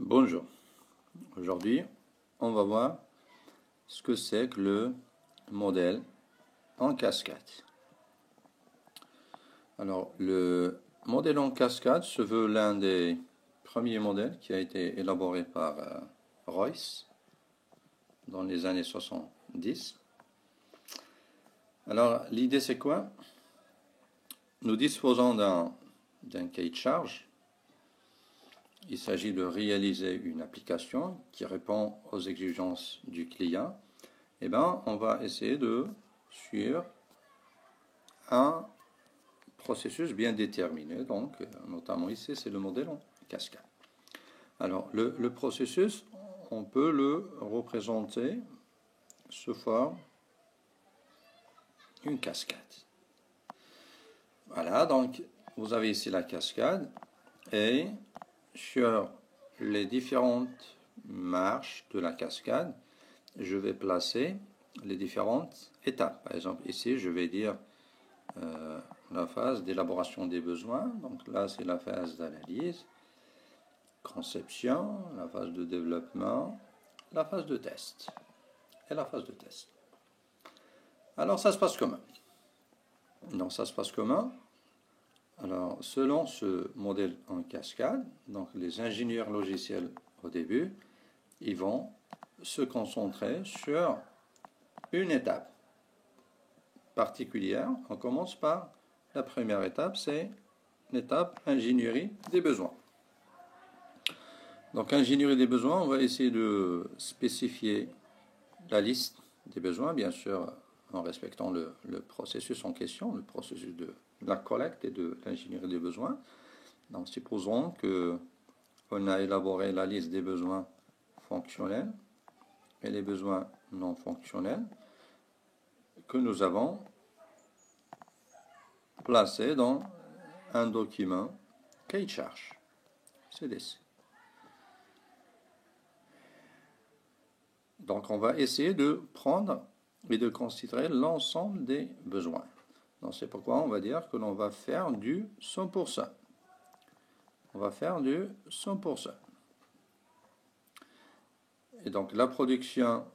Bonjour, aujourd'hui on va voir ce que c'est que le modèle en cascade. Alors le modèle en cascade se veut l'un des premiers modèles qui a été élaboré par Royce dans les années 70. Alors l'idée c'est quoi? Nous disposons d'un cahier de charge. Il s'agit de réaliser une application qui répond aux exigences du client. On va essayer de suivre un processus bien déterminé. Donc, notamment ici, c'est le modèle en cascade. Alors, le processus, on peut le représenter sous forme une cascade. Voilà, donc vous avez ici la cascade et sur les différentes marches de la cascade, je vais placer les différentes étapes. Par exemple, ici, je vais dire la phase d'élaboration des besoins. Donc là, c'est la phase d'analyse, conception, la phase de développement, la phase de test et la phase de test. Alors, ça se passe comment? Donc, ça se passe comment? Alors, selon ce modèle en cascade, donc les ingénieurs logiciels au début, ils vont se concentrer sur une étape particulière. On commence par la première étape, c'est l'étape ingénierie des besoins. Donc, ingénierie des besoins, on va essayer de spécifier la liste des besoins, bien sûr, en respectant le processus en question, le processus de la collecte et de l'ingénierie des besoins. Donc, supposons qu'on a élaboré la liste des besoins fonctionnels et les besoins non fonctionnels que nous avons placés dans un document cahier de charge, CDC. Donc, on va essayer de prendre et de considérer l'ensemble des besoins. Donc, c'est pourquoi on va dire que l'on va faire du 100%. On va faire du 100%. Et donc, la production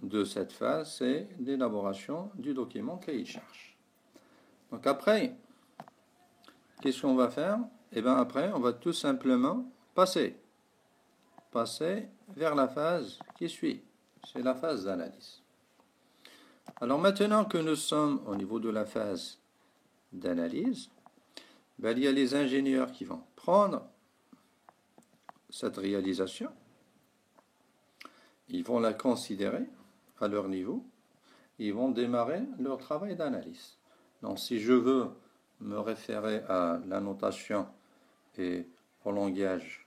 de cette phase, c'est l'élaboration du document cahier de charge. Donc, après, qu'est-ce qu'on va faire? Après, on va tout simplement passer vers la phase qui suit. C'est la phase d'analyse. Alors maintenant que nous sommes au niveau de la phase d'analyse, il y a les ingénieurs qui vont prendre cette réalisation, ils vont la considérer à leur niveau, ils vont démarrer leur travail d'analyse. Donc si je veux me référer à la notation et au langage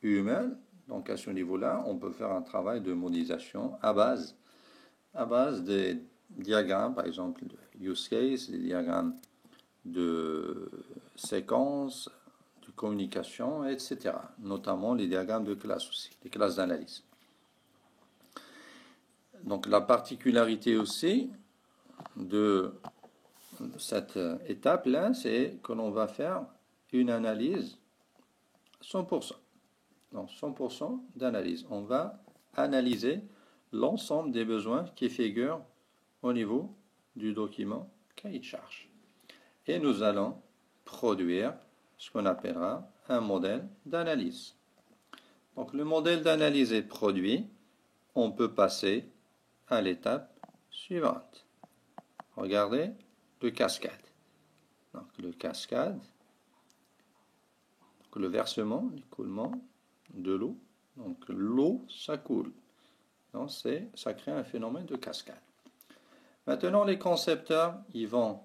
humain, donc à ce niveau-là, on peut faire un travail de modélisation à base des diagrammes, par exemple de use case, des diagrammes de séquences, de communication, etc. Notamment les diagrammes de classe aussi, les classes d'analyse. Donc la particularité aussi de cette étape-là, c'est que l'on va faire une analyse 100%. Donc 100% d'analyse. On va analyser l'ensemble des besoins qui figurent au niveau du document cahier de charge. Et nous allons produire ce qu'on appellera un modèle d'analyse. Donc le modèle d'analyse est produit, on peut passer à l'étape suivante. Regardez le cascade. Donc le cascade, donc le versement, l'écoulement de l'eau. Donc l'eau, ça coule. Donc ça crée un phénomène de cascade. Maintenant, les concepteurs, ils vont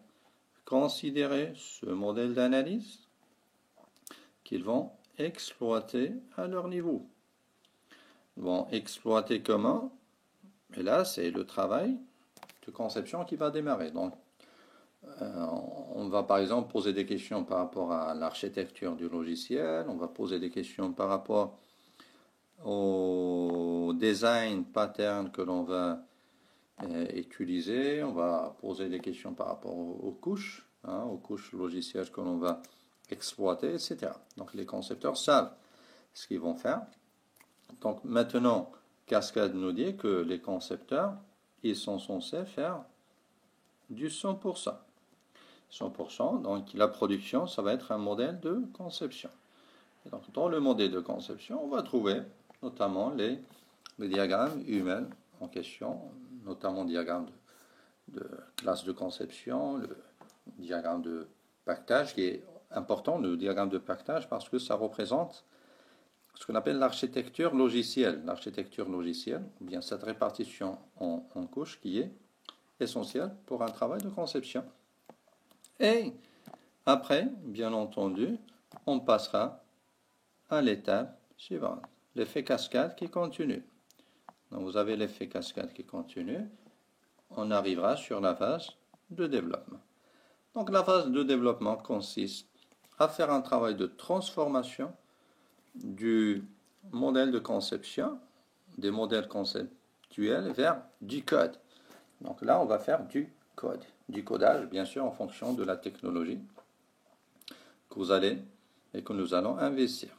considérer ce modèle d'analyse qu'ils vont exploiter à leur niveau. Ils vont exploiter comment? Et là, c'est le travail de conception qui va démarrer. Donc, on va par exemple poser des questions par rapport à l'architecture du logiciel, on va poser des questions par rapport au design pattern que l'on va utiliser, on va poser des questions par rapport aux couches logicielles que l'on va exploiter, etc. Donc les concepteurs savent ce qu'ils vont faire. Donc maintenant, Cascade nous dit que les concepteurs, ils sont censés faire du 100%. 100%, donc la production, ça va être un modèle de conception. Et donc dans le modèle de conception, on va trouver notamment les diagrammes humains en question, notamment le diagramme de classe de conception, le diagramme de pactage qui est important, le diagramme de pactage, parce que ça représente ce qu'on appelle l'architecture logicielle. L'architecture logicielle, ou bien cette répartition en couches qui est essentielle pour un travail de conception. Et après, bien entendu, on passera à l'étape suivante, l'effet cascade qui continue. Donc vous avez l'effet cascade qui continue, on arrivera sur la phase de développement. Donc la phase de développement consiste à faire un travail de transformation du modèle de conception, des modèles conceptuels vers du code. Donc là, on va faire du code, du codage, bien sûr, en fonction de la technologie que vous allez et que nous allons investir.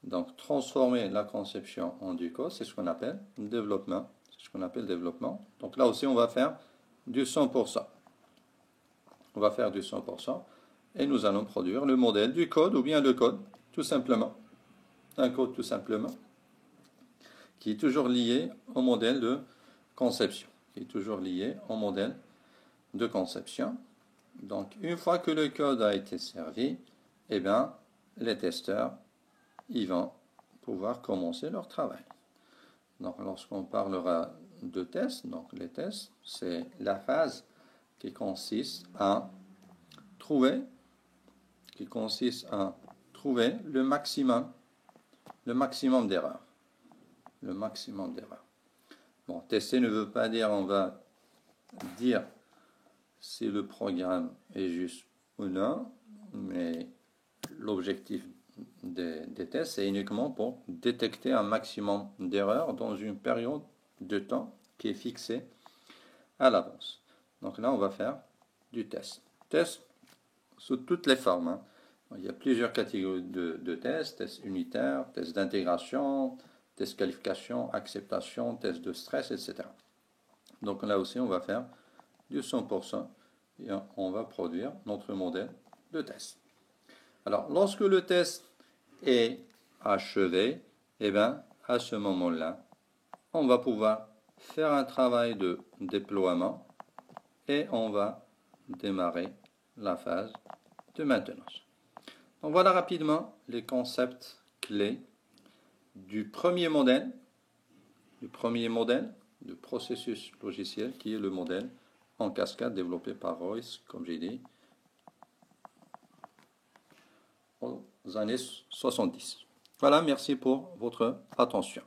Donc transformer la conception en du code, c'est ce qu'on appelle développement. C'est ce qu'on appelle développement. Donc là aussi, on va faire du 100%. On va faire du 100% et nous allons produire le modèle du code ou bien le code, tout simplement. Un code tout simplement qui est toujours lié au modèle de conception. Qui est toujours lié au modèle de conception. Donc une fois que le code a été servi, eh bien, les testeurs ils vont pouvoir commencer leur travail. Donc lorsqu'on parlera de tests, donc les tests, c'est la phase qui consiste à trouver le maximum d'erreurs. Le maximum d'erreurs. Bon, tester ne veut pas dire on va dire si le programme est juste ou non, mais l'objectif des tests, c'est uniquement pour détecter un maximum d'erreurs dans une période de temps qui est fixée à l'avance. Donc là, on va faire du test. Test sous toutes les formes. Hein. Il y a plusieurs catégories de tests, tests unitaires, tests d'intégration, tests qualification, acceptation, tests de stress, etc. Donc là aussi, on va faire du 100% et on va produire notre modèle de test. Alors, lorsque le test est achevé, eh bien, à ce moment-là, on va pouvoir faire un travail de déploiement et on va démarrer la phase de maintenance. Donc voilà rapidement les concepts clés du premier modèle de processus logiciel qui est le modèle en cascade développé par Royce, comme j'ai dit, aux années 70. Voilà, merci pour votre attention.